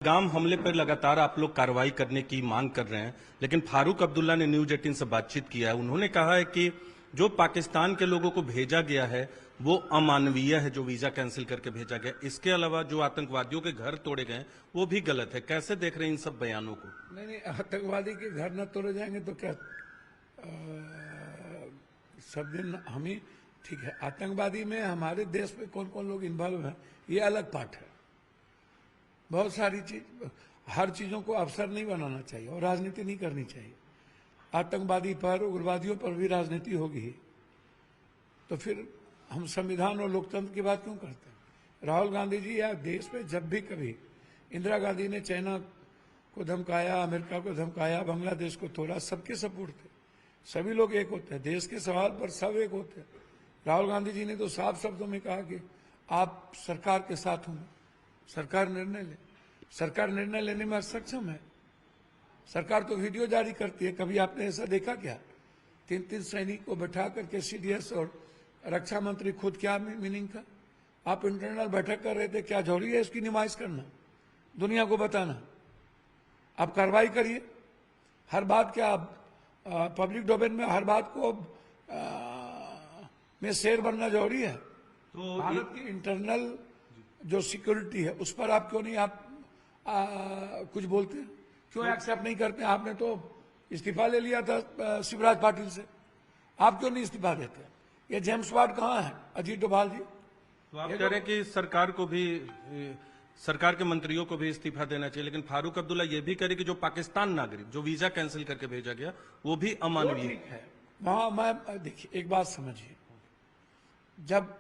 पहलगाम हमले पर लगातार आप लोग कार्रवाई करने की मांग कर रहे हैं, लेकिन फारूक अब्दुल्ला ने न्यूज 18 से बातचीत किया है। उन्होंने कहा है कि जो पाकिस्तान के लोगों को भेजा गया है वो अमानवीय है, जो वीजा कैंसिल करके भेजा गया। इसके अलावा जो आतंकवादियों के घर तोड़े गए वो भी गलत है। कैसे देख रहे हैं इन सब बयानों को? नहीं, आतंकवादी के घर न तोड़े जाएंगे तो क्या सब दिन हम ही ठीक है। आतंकवादी में हमारे देश में कौन कौन लोग इन्वॉल्व हैं ये अलग पार्ट है। बहुत सारी चीज, हर चीजों को अवसर नहीं बनाना चाहिए और राजनीति नहीं करनी चाहिए। आतंकवादी पर, उग्रवादियों पर भी राजनीति होगी तो फिर हम संविधान और लोकतंत्र की बात क्यों करते हैं? राहुल गांधी जी या देश में जब भी कभी इंदिरा गांधी ने चाइना को धमकाया, अमेरिका को धमकाया, बांग्लादेश को तोड़ा, सबके सपोर्ट थे। सभी लोग एक होते हैं, देश के सवाल पर सब एक होते हैं। राहुल गांधी जी ने तो साफ शब्दों में कहा कि आप सरकार के साथ होंगे, सरकार निर्णय ले। सरकार निर्णय लेने में सक्षम है। सरकार तो वीडियो जारी करती है। कभी आपने ऐसा देखा क्या? 3-3 सैनिक को बैठा करके सीडीएस और रक्षा मंत्री खुद, क्या मीनिंग था? आप इंटरनल बैठक कर रहे थे, क्या जरूरी है इसकी नुमाइश करना, दुनिया को बताना? आप कार्रवाई करिए। हर बात क्या आप पब्लिक डोमेन में हर बात को में शेर बनना जरूरी है? तो भारत की इंटरनल जो सिक्योरिटी है उस पर आप क्यों नहीं कुछ बोलते? क्यों एक्सेप्ट नहीं करते? आपने तो इस्तीफा ले लिया था शिवराज पाटिल से, आप क्यों नहीं इस्तीफा देते? ये जेम्स वार्ड कहाँ है? अजीत डोभाल जी। तो आप कह रहे हैं कि सरकार को भी, सरकार के मंत्रियों को भी इस्तीफा देना चाहिए, लेकिन फारूक अब्दुल्ला ये भी करे कि जो पाकिस्तान नागरिक जो वीजा कैंसिल करके भेजा गया वो भी अमानवीय है। वहां मैं देखिए, एक बात समझिए, जब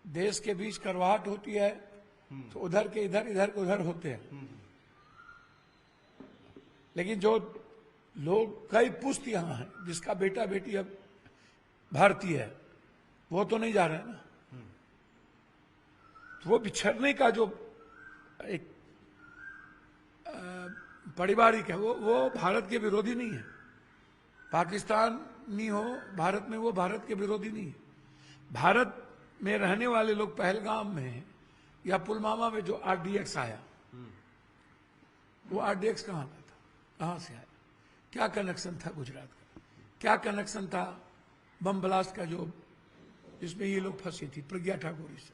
देश के बीच करवाहट होती है तो उधर के इधर, इधर के उधर होते हैं। लेकिन जो लोग कई पुश्त यहाँ हैं, जिसका बेटा बेटी अब भारतीय है, वो तो नहीं जा रहे हैं ना। तो वो बिछड़ने का जो एक पारिवारिक है, वो भारत के विरोधी नहीं है। पाकिस्तानी हो भारत में, वो भारत के विरोधी नहीं है। भारत में रहने वाले लोग पहलगाम में या पुलवामा में जो आरडीएक्स आया, वो आरडीएक्स कहाँ का था, कहाँ से आया, क्या कनेक्शन था गुजरात का, क्या कनेक्शन था बम ब्लास्ट का जो जिसमें ये लोग फंसी थी प्रज्ञा ठाकुर से?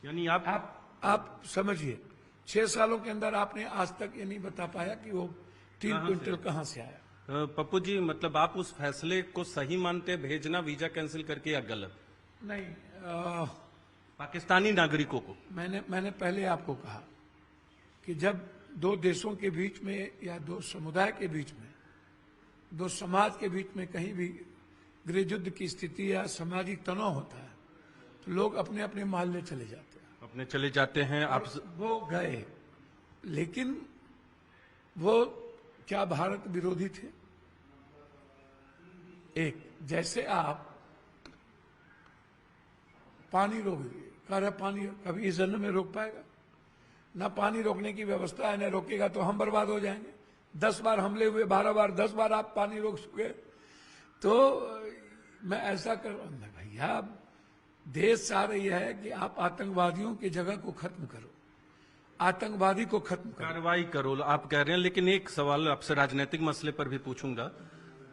यानी आप समझिए, 6 सालों के अंदर आपने आज तक ये नहीं बता पाया कि वो 3 क्विंटल कहाँ से आया। पप्पू जी, मतलब आप उस फैसले को सही मानते हैं, भेजना वीजा कैंसिल करके, या गलत? नहीं, पाकिस्तानी नागरिकों को मैंने पहले आपको कहा कि जब 2 देशों के बीच में या 2 समुदाय के बीच में, 2 समाज के बीच में कहीं भी गृह युद्ध की स्थिति या सामाजिक तनाव होता है तो लोग अपने अपने मोहल्ले चले जाते हैं, अपने चले जाते हैं। आप वो गए, लेकिन वो क्या भारत विरोधी थे? एक, जैसे आप पानी रोक दिए, कह रहे पानी कभी इस जन्म में रोक पाएगा ना? पानी रोकने की व्यवस्था है, ना रोकेगा तो हम बर्बाद हो जाएंगे। 10 बार हमले हुए, 12 बार, 10 बार आप पानी रोक चुके, तो मैं ऐसा कर भैया, देश चाह रही है कि आप आतंकवादियों की जगह को खत्म करो, आतंकवादी को खत्म करो, कार्रवाई करो, आप कह रहे हैं। लेकिन एक सवाल आपसे राजनीतिक मसले पर भी पूछूंगा।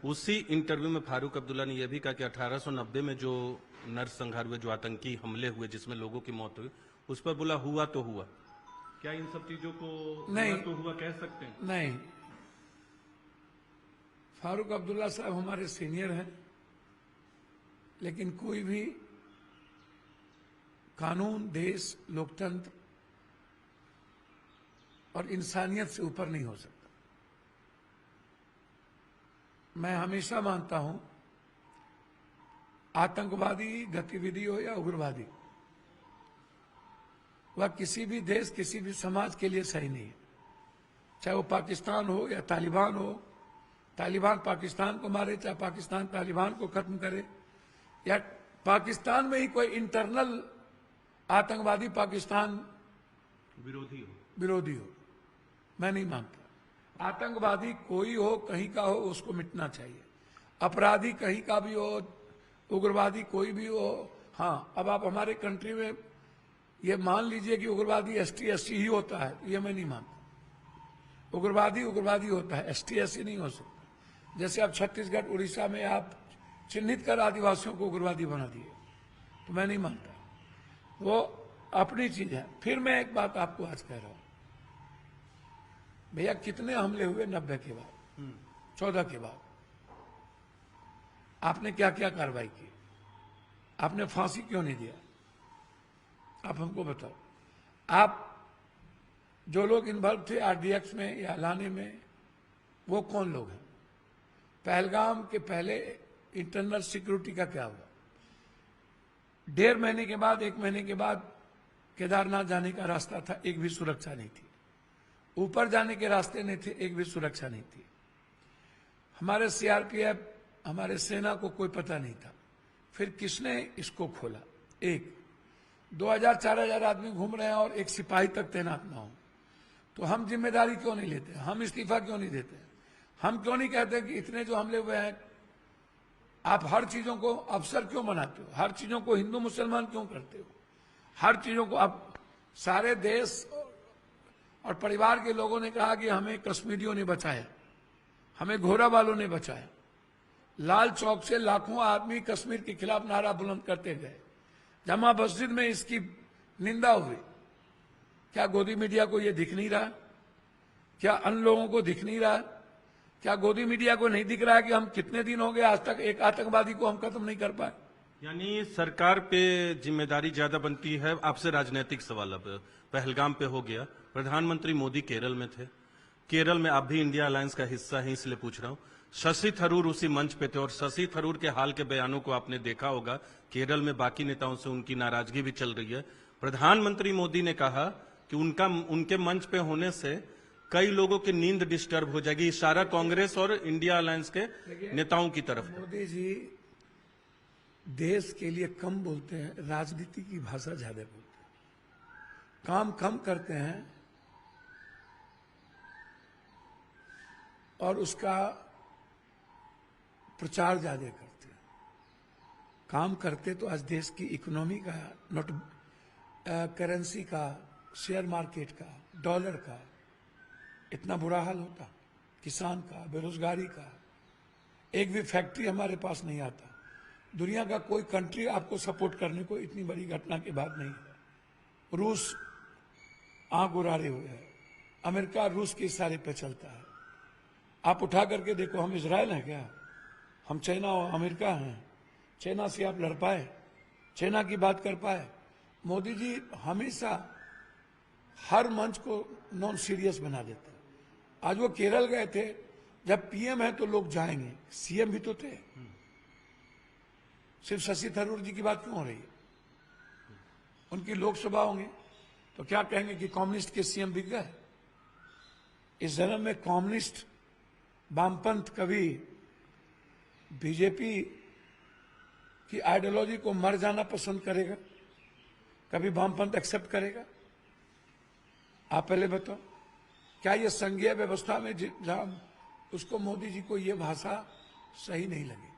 उसी इंटरव्यू में फारूक अब्दुल्ला ने यह भी कहा कि 1890 में जो नरसंहार हुए, जो आतंकी हमले हुए जिसमें लोगों की मौत हुई, उस पर बोला हुआ तो हुआ। क्या इन सब चीजों को नहीं हुआ तो हुआ कह सकते हैं? नहीं, फारूक अब्दुल्ला साहब हमारे सीनियर हैं, लेकिन कोई भी कानून, देश, लोकतंत्र और इंसानियत से ऊपर नहीं हो सकता। मैं हमेशा मानता हूं, आतंकवादी गतिविधि हो या उग्रवादी, वह किसी भी देश, किसी भी समाज के लिए सही नहीं है। चाहे वो पाकिस्तान हो या तालिबान हो, तालिबान पाकिस्तान को मारे, चाहे पाकिस्तान तालिबान को खत्म करे, या पाकिस्तान में ही कोई इंटरनल आतंकवादी पाकिस्तान विरोधी हो, मैं नहीं मानता। आतंकवादी कोई हो, कहीं का हो, उसको मिटना चाहिए। अपराधी कहीं का भी हो, उग्रवादी कोई भी हो। हाँ, अब आप हमारे कंट्री में ये मान लीजिए कि उग्रवादी ST/SC ही होता है, ये मैं नहीं मानता। उग्रवादी उग्रवादी होता है, ST/SC नहीं हो सकता। जैसे आप छत्तीसगढ़ उड़ीसा में आप चिन्हित कर आदिवासियों को उग्रवादी बना दिए, तो मैं नहीं मानता। वो अपनी चीज है। फिर मैं एक बात आपको आज कह रहा हूं, भैया कितने हमले हुए 90 के बाद, 14 के बाद, आपने क्या क्या कार्रवाई की? आपने फांसी क्यों नहीं दिया? आप हमको बताओ। आप जो लोग इन्वॉल्व थे RDX में या लाने में, वो कौन लोग हैं? पहलगाम के पहले इंटरनल सिक्योरिटी का क्या हुआ? 1.5 महीने के बाद, 1 महीने के बाद केदारनाथ जाने का रास्ता था, एक भी सुरक्षा नहीं थी। ऊपर जाने के रास्ते नहीं थे, एक भी सुरक्षा नहीं थी। हमारे CRPF, हमारे सेना को कोई पता नहीं था। फिर किसने इसको खोला? 2000-4000 आदमी घूम रहे हैं और एक सिपाही तक तैनात ना हो, तो हम जिम्मेदारी क्यों नहीं लेते? हम इस्तीफा क्यों नहीं देते? हम क्यों नहीं कहते कि इतने जो हमले हुए हैं, आप हर चीजों को अवसर क्यों बनाते हो? हर चीजों को हिंदू मुसलमान क्यों करते हो? हर चीजों को आप, सारे देश और परिवार के लोगों ने कहा कि हमें कश्मीरियों ने बचाया, हमें घोड़ा वालों ने बचाया। लाल चौक से लाखों आदमी कश्मीर के खिलाफ नारा बुलंद करते गए। जमा मस्जिद में इसकी निंदा हुई। क्या गोदी मीडिया को यह दिख नहीं रहा? क्या अन्य लोगों को दिख नहीं रहा? क्या गोदी मीडिया को नहीं दिख रहा है कि हम कितने दिन हो गए आज तक एक आतंकवादी को हम खत्म नहीं कर पाए? यानी सरकार पे जिम्मेदारी ज्यादा बनती है। आपसे राजनीतिक सवाल अब पहलगाम पे हो गया। प्रधानमंत्री मोदी केरल में थे। केरल में आप भी इंडिया अलायंस का हिस्सा हैं, इसलिए पूछ रहा हूं। शशि थरूर उसी मंच पे थे और शशि थरूर के हाल के बयानों को आपने देखा होगा। केरल में बाकी नेताओं से उनकी नाराजगी भी चल रही है। प्रधानमंत्री मोदी ने कहा कि उनके मंच पे होने से कई लोगों की नींद डिस्टर्ब हो जाएगी। इशारा कांग्रेस और इंडिया अलायंस के नेताओं की तरफ। मोदी जी देश के लिए कम बोलते हैं, राजनीति की भाषा ज्यादा बोलते हैं, काम कम करते हैं और उसका प्रचार ज्यादा करते हैं। काम करते तो आज देश की इकोनॉमी का, नोट करेंसी का, शेयर मार्केट का, डॉलर का इतना बुरा हाल होता, किसान का, बेरोजगारी का। एक भी फैक्ट्री हमारे पास नहीं आता। दुनिया का कोई कंट्री आपको सपोर्ट करने को इतनी बड़ी घटना के बाद नहीं है। रूस आंख उड़ाड़े हुए है, अमेरिका रूस के इशारे पे चलता है। आप उठा करके देखो, हम इजराइल हैं क्या? हम चाइना और अमेरिका हैं? चाइना से आप लड़ पाए? चाइना की बात कर पाए? मोदी जी हमेशा हर मंच को नॉन सीरियस बना देते हैं। आज वो केरल गए थे, जब PM है तो लोग जाएंगे, CM भी तो थे। सिर्फ शशि थरूर जी की बात क्यों हो रही है? उनकी लोकसभा होंगे तो क्या कहेंगे कि कम्युनिस्ट के CM बिक गए? इस जन्म में कम्युनिस्ट, वामपंथ कभी बीजेपी की आइडियोलॉजी को मर जाना पसंद करेगा? कभी वामपंथ एक्सेप्ट करेगा? आप पहले बताओ, क्या ये संघीय व्यवस्था में जहां उसको मोदी जी को ये भाषा सही नहीं लगी?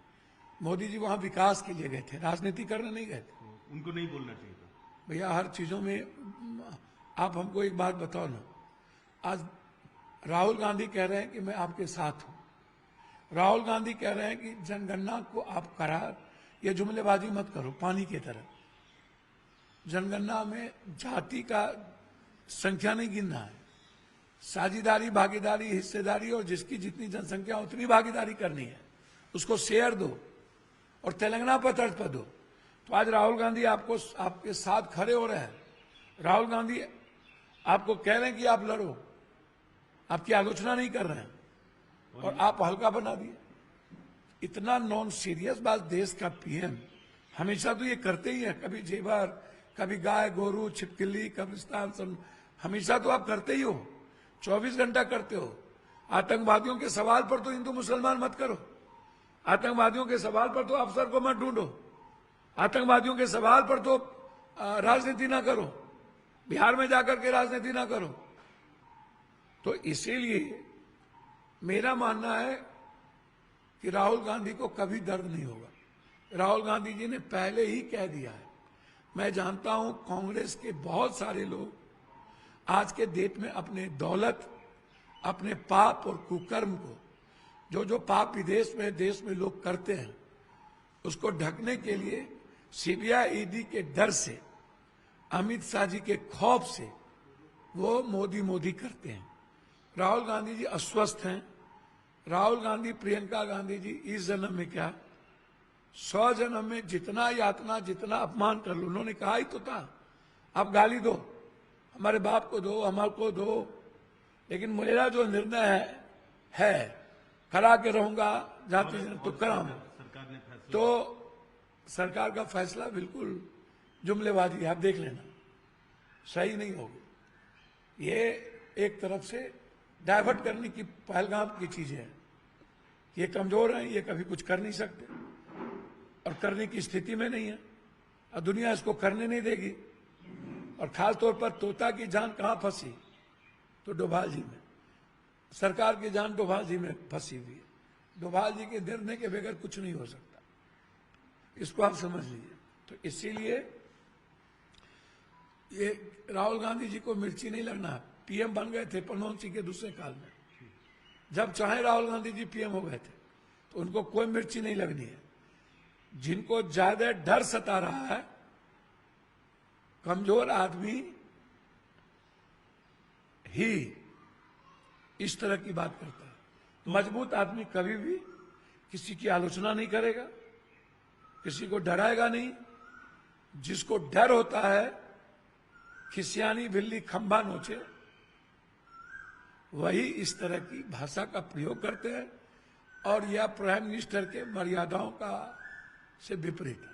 मोदी जी वहां विकास के लिए गए थे, राजनीति करने नहीं गए थे। उनको नहीं बोलना चाहिए था। भैया हर चीजों में आप हमको एक बात बताओ ना। आज राहुल गांधी कह रहे हैं कि मैं आपके साथ हूं। राहुल गांधी कह रहे हैं कि जनगणना को आप करा, ये जुमलेबाजी मत करो पानी की तरह। जनगणना में जाति का संख्या नहीं गिनना है, साझेदारी, भागीदारी, हिस्सेदारी और जिसकी जितनी जनसंख्या उतनी भागीदारी करनी है, उसको शेयर दो और तेलंगाना पर तर्ज पर दो। तो आज राहुल गांधी आपको आपके साथ खड़े हो रहे हैं। राहुल गांधी आपको कह रहे हैं कि आप लड़ो, आपकी आलोचना नहीं कर रहे हैं और आप हल्का बना दिए। इतना नॉन सीरियस बात देश का PM हमेशा तो ये करते ही है, कभी जेवर, कभी गाय गोरू, छिपकली, कब्रिस्तान, हमेशा तो आप करते ही हो, 24 घंटा करते हो। आतंकवादियों के सवाल पर तो हिंदू मुसलमान मत करो, आतंकवादियों के सवाल पर तो अफसर को मत ढूंढो, आतंकवादियों के सवाल पर तो राजनीति ना करो, बिहार में जाकर के राजनीति ना करो। तो इसीलिए मेरा मानना है कि राहुल गांधी को कभी दर्द नहीं होगा। राहुल गांधी जी ने पहले ही कह दिया है, मैं जानता हूं कांग्रेस के बहुत सारे लोग आज के डेट में अपने दौलत, अपने पाप और कुकर्म को, जो पाप विदेश में देश में लोग करते हैं, उसको ढकने के लिए सीबीआई ईडी के डर से, अमित शाह जी के खौफ से वो मोदी करते हैं। राहुल गांधी जी अस्वस्थ हैं। राहुल गांधी, प्रियंका गांधी जी इस जन्म में क्या 100 जन्म में जितना यातना, जितना अपमान कर लो, उन्होंने कहा ही तो था, आप गाली दो, हमारे बाप को दो, हमारे को दो, लेकिन मेरा जो निर्णय है करा के रहूंगा, जाति तो कराऊंगा। तो सरकार का फैसला बिल्कुल जुमलेबाजी है, आप देख लेना, सही नहीं होगी। ये एक तरफ से डाइवर्ट करने की पहलगाम की चीजें हैं। ये कमजोर हैं, ये कभी कुछ कर नहीं सकते और करने की स्थिति में नहीं है, और दुनिया इसको करने नहीं देगी। और खास तौर पर तोता की जान कहां फंसी? तो डोभाल जी में। सरकार की जान डोभाल जी में फंसी हुई है। डोभाल जी के निर्णय के बगैर कुछ नहीं हो सकता, इसको आप समझ लीजिए। तो इसीलिए ये राहुल गांधी जी को मिर्ची नहीं लगना। पीएम बन गए थे मनमोहन सिंह के दूसरे काल में, जब चाहे राहुल गांधी जी पीएम हो गए थे, तो उनको कोई मिर्ची नहीं लगनी है। जिनको ज्यादा डर सता रहा है, कमजोर आदमी ही इस तरह की बात करता है। मजबूत आदमी कभी भी किसी की आलोचना नहीं करेगा, किसी को डराएगा नहीं। जिसको डर होता है खिसियानी बिल्ली खंभा नोचे, वही इस तरह की भाषा का प्रयोग करते हैं, और यह प्राइम मिनिस्टर के मर्यादाओं का से विपरीत है।